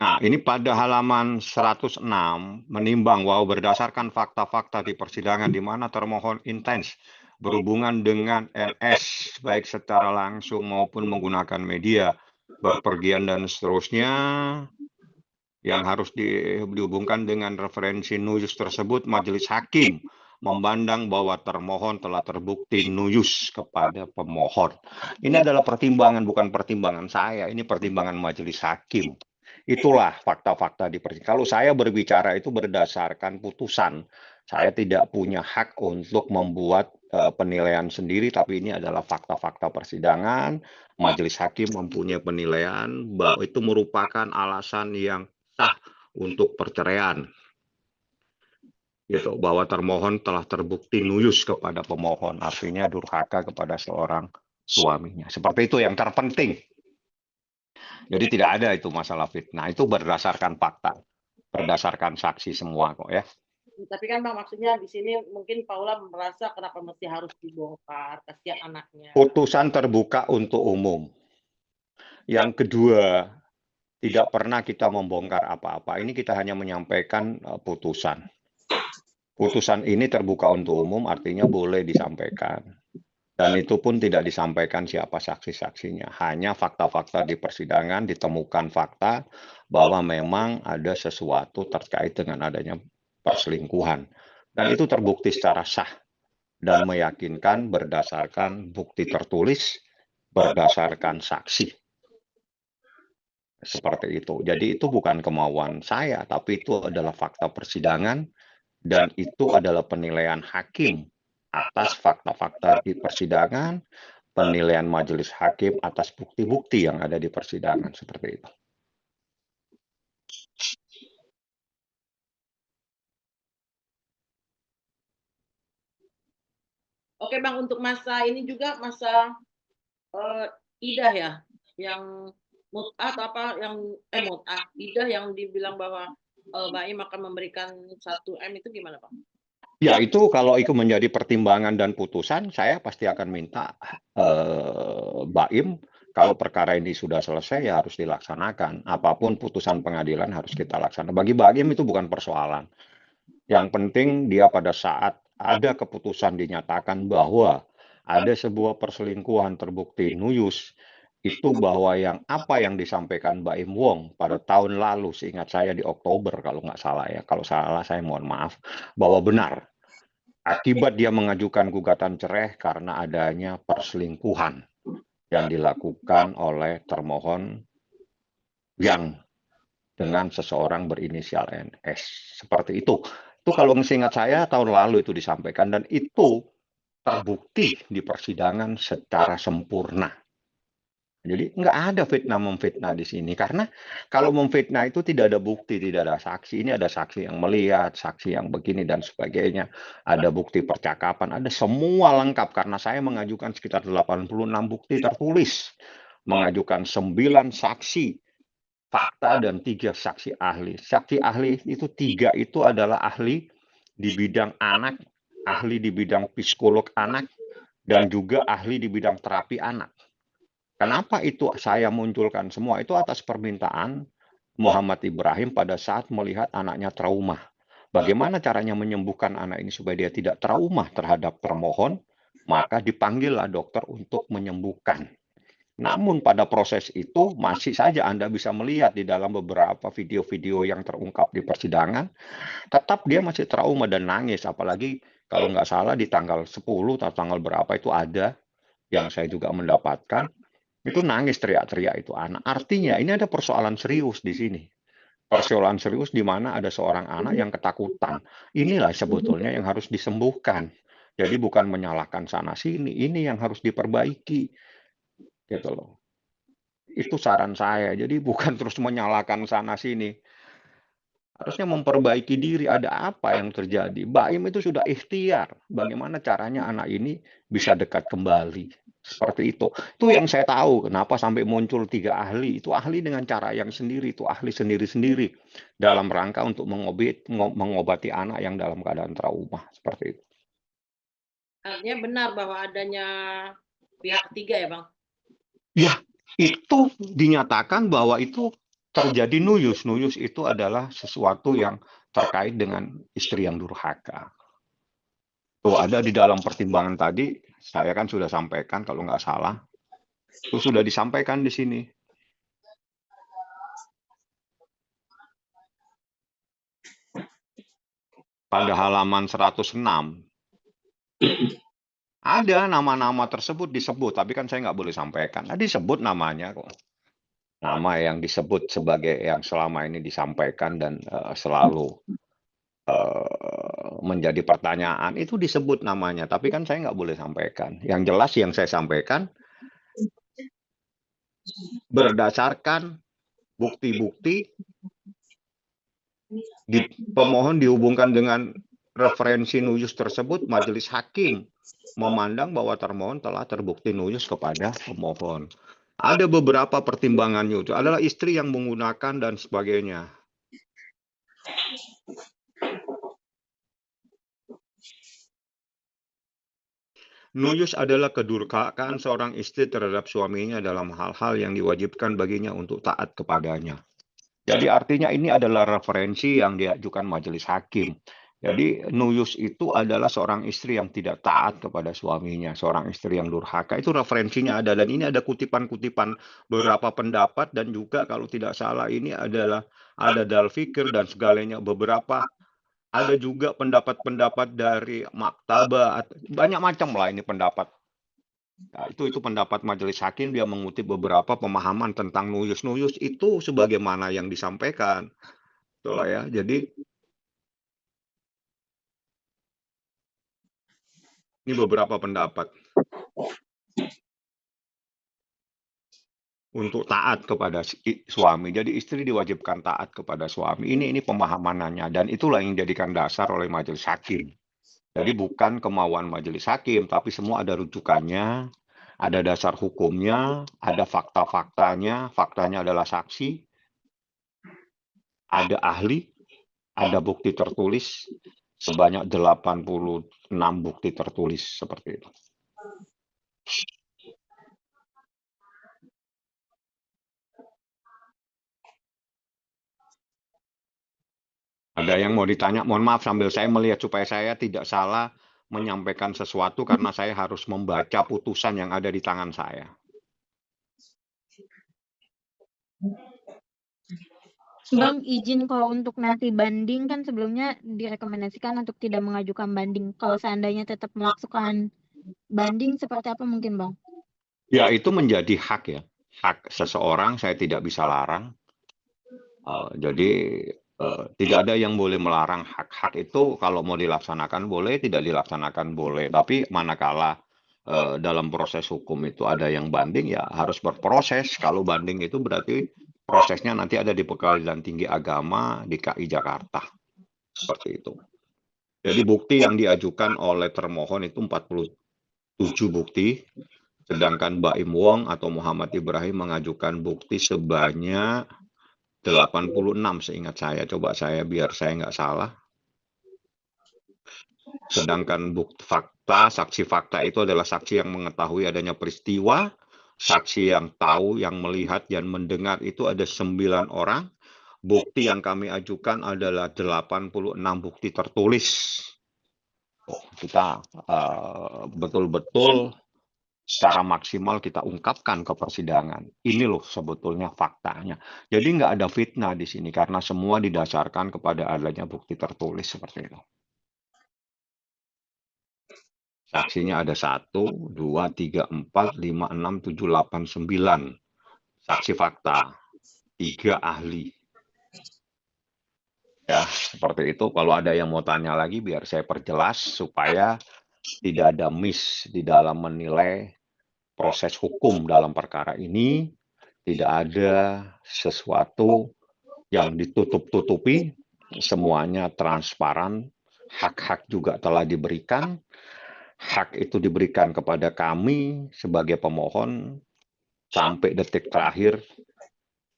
Nah, ini pada halaman 106 menimbang bahwa berdasarkan fakta-fakta di persidangan di mana termohon intens berhubungan dengan NS baik secara langsung maupun menggunakan media, berpergian dan seterusnya yang harus dihubungkan dengan referensi nuyus tersebut, majelis hakim memandang bahwa termohon telah terbukti nuyus kepada pemohon. Ini adalah pertimbangan, bukan pertimbangan saya, ini pertimbangan majelis hakim. Itulah fakta-fakta di persidangan. Kalau saya berbicara itu berdasarkan putusan. Saya tidak punya hak untuk membuat penilaian sendiri, tapi ini adalah fakta-fakta persidangan. Majelis hakim mempunyai penilaian bahwa itu merupakan alasan yang sah untuk perceraian. Gitu, bahwa termohon telah terbukti nuyus kepada pemohon, artinya durhaka kepada seorang suaminya. Seperti itu yang terpenting. Jadi tidak ada itu masalah fitnah, itu berdasarkan fakta, berdasarkan saksi semua kok ya. Tapi kan Bang maksudnya di sini mungkin Paula merasa kenapa mesti harus dibongkar, kasihan anaknya. Putusan terbuka untuk umum. Yang kedua, tidak pernah kita membongkar apa-apa. Ini kita hanya menyampaikan putusan. Putusan ini terbuka untuk umum, artinya boleh disampaikan. Dan itu pun tidak disampaikan siapa saksi-saksinya. Hanya fakta-fakta di persidangan ditemukan fakta bahwa memang ada sesuatu terkait dengan adanya perselingkuhan. Dan itu terbukti secara sah dan meyakinkan berdasarkan bukti tertulis, berdasarkan saksi. Seperti itu. Jadi itu bukan kemauan saya, tapi itu adalah fakta persidangan dan itu adalah penilaian hakim atas fakta-fakta di persidangan, penilaian majelis hakim atas bukti-bukti yang ada di persidangan, seperti itu. Oke Bang, untuk masa ini juga masa idah ya, yang mut'ah atau apa yang mut'ah, idah yang dibilang bahwa Baim akan memberikan 1 M itu gimana Bang? Ya, itu kalau itu menjadi pertimbangan dan putusan, saya pasti akan minta Baim kalau perkara ini sudah selesai ya harus dilaksanakan. Apapun putusan pengadilan harus kita laksanakan. Bagi Baim itu bukan persoalan. Yang penting dia pada saat ada keputusan dinyatakan bahwa ada sebuah perselingkuhan terbukti nuyus, itu bahwa apa yang disampaikan Mbak Im Wong pada tahun lalu, seingat saya di Oktober kalau nggak salah ya, kalau salah saya mohon maaf, bahwa benar. Akibat dia mengajukan gugatan cerai karena adanya perselingkuhan yang dilakukan oleh termohon yang dengan seseorang berinisial NS. Seperti itu. Itu kalau seingat saya tahun lalu itu disampaikan dan itu terbukti di persidangan secara sempurna. Jadi nggak ada fitnah-memfitnah di sini karena kalau memfitnah itu tidak ada bukti, tidak ada saksi. Ini ada saksi yang melihat, saksi yang begini dan sebagainya. Ada bukti percakapan, ada semua lengkap karena saya mengajukan sekitar 86 bukti tertulis. Mengajukan 9 saksi fakta dan 3 saksi ahli. Saksi ahli itu 3 itu adalah ahli di bidang anak, ahli di bidang psikolog anak, dan juga ahli di bidang terapi anak. Kenapa itu saya munculkan semua? Itu atas permintaan Muhammad Ibrahim pada saat melihat anaknya trauma. Bagaimana caranya menyembuhkan anak ini supaya dia tidak trauma terhadap termohon? Maka dipanggillah dokter untuk menyembuhkan. Namun pada proses itu masih saja Anda bisa melihat di dalam beberapa video-video yang terungkap di persidangan, tetap dia masih trauma dan nangis. Apalagi kalau nggak salah di tanggal 10 atau tanggal berapa itu ada yang saya juga mendapatkan, itu nangis teriak-teriak itu anak. Artinya ini ada persoalan serius di sini. Persoalan serius di mana ada seorang anak yang ketakutan. Inilah sebetulnya yang harus disembuhkan. Jadi bukan menyalahkan sana sini, ini yang harus diperbaiki. Gitu loh. Itu saran saya. Jadi bukan terus menyalahkan sana sini. Harusnya memperbaiki diri. Ada apa yang terjadi? Baim itu sudah ikhtiar. Bagaimana caranya anak ini bisa dekat kembali. Seperti itu. Itu yang saya tahu. Kenapa sampai muncul 3 ahli. Itu ahli dengan cara yang sendiri. Itu ahli sendiri-sendiri. Dalam rangka untuk mengobati anak yang dalam keadaan trauma. Seperti itu. Artinya benar bahwa adanya pihak ketiga ya Bang? Ya, itu dinyatakan bahwa itu terjadi nuyus. Nuyus itu adalah sesuatu yang terkait dengan istri yang durhaka. Tuh ada di dalam pertimbangan tadi, saya kan sudah sampaikan kalau nggak salah, itu sudah disampaikan di sini. Pada halaman 106, ada nama-nama tersebut disebut, tapi kan saya nggak boleh sampaikan. Nah, disebut namanya kok. Nama yang disebut sebagai yang selama ini disampaikan dan selalu menjadi pertanyaan, itu disebut namanya. Tapi kan saya nggak boleh sampaikan. Yang jelas yang saya sampaikan, berdasarkan bukti-bukti pemohon dihubungkan dengan referensi nuyus tersebut, majelis hakim memandang bahwa termohon telah terbukti nuyus kepada pemohon. Ada beberapa pertimbangannya, itu adalah istri yang menggunakan dan sebagainya. Nuyus adalah kedurhakaan seorang istri terhadap suaminya dalam hal-hal yang diwajibkan baginya untuk taat kepadanya. Jadi artinya ini adalah referensi yang diajukan majelis hakim. Jadi nuyus itu adalah seorang istri yang tidak taat kepada suaminya, seorang istri yang durhaka. Itu referensinya ada, dan ini ada kutipan-kutipan beberapa pendapat, dan juga kalau tidak salah ini adalah ada Dal Fikir dan segalanya, beberapa ada juga pendapat-pendapat dari Maktabah, banyak macam lah ini pendapat. Nah, itu pendapat majelis hakim, dia mengutip beberapa pemahaman tentang nuyus. Nuyus itu sebagaimana yang disampaikan. Itulah ya. Jadi ini beberapa pendapat untuk taat kepada suami. Jadi istri diwajibkan taat kepada suami. Ini pemahamannya, dan itulah yang dijadikan dasar oleh majelis hakim. Jadi bukan kemauan majelis hakim, tapi semua ada rujukannya, ada dasar hukumnya, ada fakta-faktanya. Faktanya adalah saksi, ada ahli, ada bukti tertulis, sebanyak 86 bukti tertulis seperti itu. Ada yang mau ditanya? Mohon maaf sambil saya melihat supaya saya tidak salah menyampaikan sesuatu, karena saya harus membaca putusan yang ada di tangan saya. Bang, izin kalau untuk nanti banding, kan sebelumnya direkomendasikan untuk tidak mengajukan banding. Kalau seandainya tetap melakukan banding, seperti apa mungkin, Bang? Ya, itu menjadi hak ya. Hak seseorang, saya tidak bisa larang. Jadi tidak ada yang boleh melarang. Hak-hak itu kalau mau dilaksanakan boleh, tidak dilaksanakan boleh. Tapi manakala dalam proses hukum itu ada yang banding, ya harus berproses. Kalau banding itu berarti prosesnya nanti ada di Pengadilan Tinggi Agama di KI Jakarta. Seperti itu. Jadi bukti yang diajukan oleh termohon itu 47 bukti, sedangkan Baim Wong atau Muhammad Ibrahim mengajukan bukti sebanyak 86 seingat saya. Coba saya biar saya nggak salah. Sedangkan bukti fakta, saksi fakta itu adalah saksi yang mengetahui adanya peristiwa, saksi yang tahu, yang melihat dan mendengar itu ada 9 orang. Bukti yang kami ajukan adalah 86 bukti tertulis. Kita betul-betul secara maksimal kita ungkapkan ke persidangan. Ini loh sebetulnya faktanya. Jadi nggak ada fitnah di sini, karena semua didasarkan kepada adanya bukti tertulis seperti itu. Saksinya ada 1, 2, 3, 4, 5, 6, 7, 8, 9. Saksi fakta. 3 ahli. Ya, seperti itu. Kalau ada yang mau tanya lagi, biar saya perjelas supaya tidak ada miss di dalam menilai proses hukum dalam perkara ini. Tidak ada sesuatu yang ditutup-tutupi. Semuanya transparan. Hak-hak juga telah diberikan. Hak itu diberikan kepada kami sebagai pemohon sampai detik terakhir.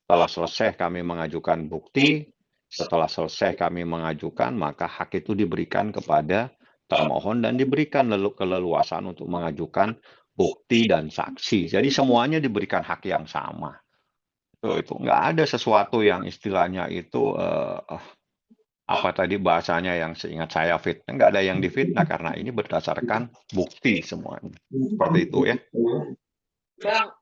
Setelah selesai kami mengajukan bukti, setelah selesai kami mengajukan, maka hak itu diberikan kepada termohon dan diberikan keleluasan untuk mengajukan bukti dan saksi. Jadi semuanya diberikan hak yang sama. Itu nggak ada sesuatu yang istilahnya itu apa tadi bahasanya yang seingat saya fitnah, nggak ada yang difitnah karena ini berdasarkan bukti semuanya. Seperti itu ya. Bang,